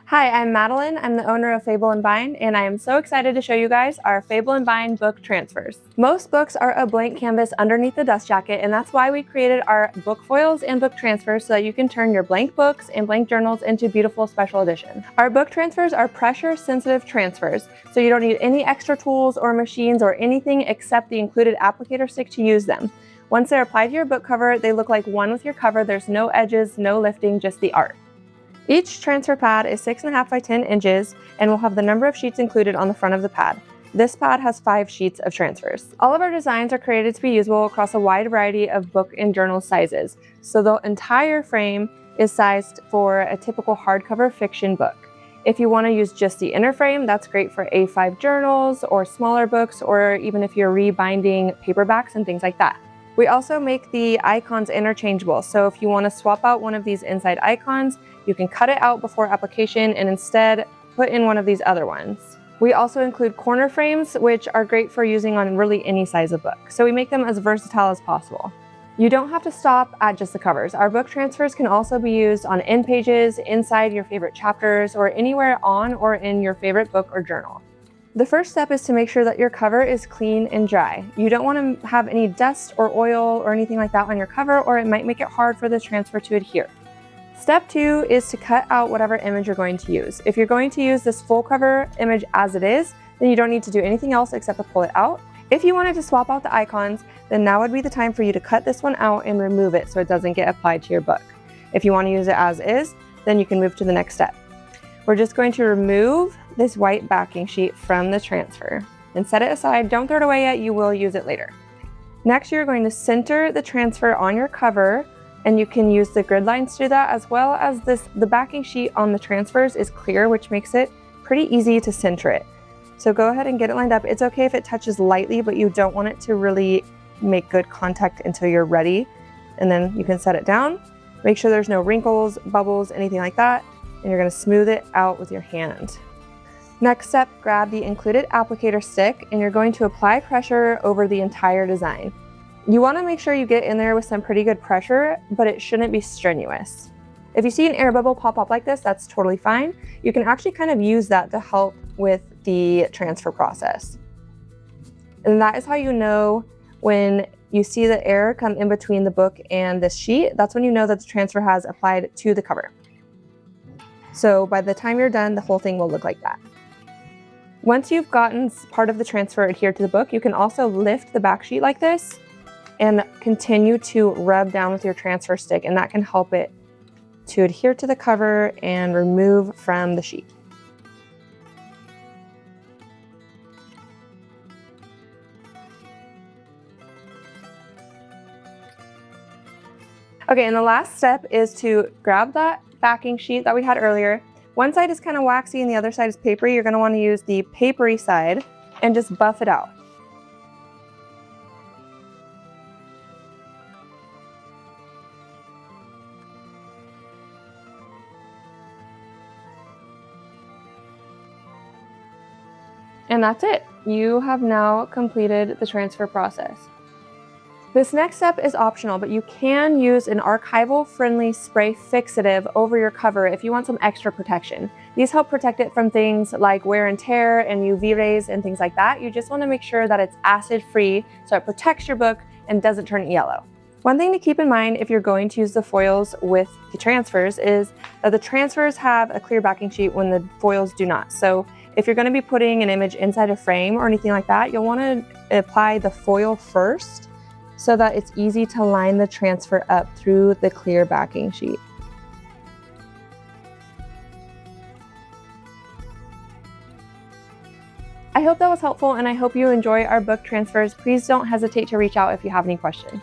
Hi, I'm Madeline. I'm the owner of Fable Bind, and I am so excited to show you guys our Fable Bind Book Transfers. Most books are a blank canvas underneath the dust jacket, and that's why we created our book foils and book transfers so that you can turn your blank books and blank journals into beautiful special editions. Our book transfers are pressure-sensitive transfers, so you don't need any extra tools or machines or anything except the included applicator stick to use them. Once they're applied to your book cover, they look like one with your cover. There's no edges, no lifting, just the art. Each transfer pad is 6.5 by 10 inches and will have the number of sheets included on the front of the pad. This pad has 5 sheets of transfers. All of our designs are created to be usable across a wide variety of book and journal sizes, so the entire frame is sized for a typical hardcover fiction book. If you want to use just the inner frame, that's great for A5 journals or smaller books, or even if you're rebinding paperbacks and things like that. We also make the icons interchangeable, so if you want to swap out one of these inside icons, you can cut it out before application and instead put in one of these other ones. We also include corner frames, which are great for using on really any size of book, so we make them as versatile as possible. You don't have to stop at just the covers. Our book transfers can also be used on end pages, inside your favorite chapters, or anywhere on or in your favorite book or journal. The first step is to make sure that your cover is clean and dry. You don't want to have any dust or oil or anything like that on your cover, or it might make it hard for the transfer to adhere. Step 2 is to cut out whatever image you're going to use. If you're going to use this full cover image as it is, then you don't need to do anything else except to pull it out. If you wanted to swap out the icons, then now would be the time for you to cut this one out and remove it so it doesn't get applied to your book. If you want to use it as is, then you can move to the next step. We're just going to remove this white backing sheet from the transfer and set it aside. Don't throw it away yet, you will use it later. Next, you're going to center the transfer on your cover, and you can use the grid lines to do that, as well as the backing sheet on the transfers is clear, which makes it pretty easy to center it. So go ahead and get it lined up. It's okay if it touches lightly, but you don't want it to really make good contact until you're ready. And then you can set it down. Make sure there's no wrinkles, bubbles, anything like that. And you're gonna smooth it out with your hand. Next step, grab the included applicator stick, and you're going to apply pressure over the entire design. You want to make sure you get in there with some pretty good pressure, but it shouldn't be strenuous. If you see an air bubble pop up like this, that's totally fine. You can actually kind of use that to help with the transfer process. And that is how you know when you see the air come in between the book and this sheet. That's when you know that the transfer has applied to the cover. So by the time you're done, the whole thing will look like that. Once you've gotten part of the transfer adhered to the book, you can also lift the back sheet like this and continue to rub down with your transfer stick, and that can help it to adhere to the cover and remove from the sheet. Okay, and the last step is to grab that backing sheet that we had earlier. One side is kind of waxy and the other side is papery. You're going to want to use the papery side and just buff it out. And that's it. You have now completed the transfer process. This next step is optional, but you can use an archival-friendly spray fixative over your cover if you want some extra protection. These help protect it from things like wear and tear and UV rays and things like that. You just want to make sure that it's acid-free so it protects your book and doesn't turn yellow. One thing to keep in mind if you're going to use the foils with the transfers is that the transfers have a clear backing sheet when the foils do not. So if you're going to be putting an image inside a frame or anything like that, you'll want to apply the foil first so that it's easy to line the transfer up through the clear backing sheet. I hope that was helpful, and I hope you enjoy our book transfers. Please don't hesitate to reach out if you have any questions.